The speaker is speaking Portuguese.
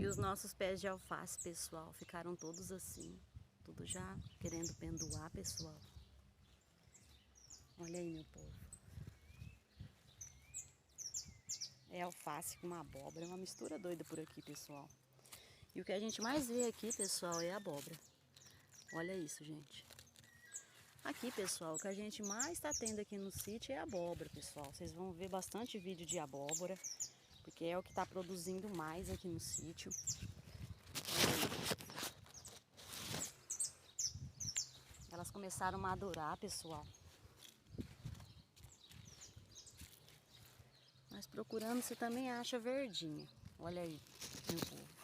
E os nossos pés de alface, pessoal, ficaram todos assim. Tudo já querendo pendoar, pessoal. Olha aí, meu povo. É alface com uma abóbora, é uma mistura doida por aqui, pessoal. E o que a gente mais vê aqui, pessoal, é a abóbora. Olha isso, gente. Aqui, pessoal, o que a gente mais está tendo aqui no sítio é abóbora, pessoal. Vocês vão ver bastante vídeo de abóbora, porque é o que está produzindo mais aqui no sítio. Elas começaram a madurar, pessoal. Mas procurando você também acha verdinha. Olha aí, meu povo.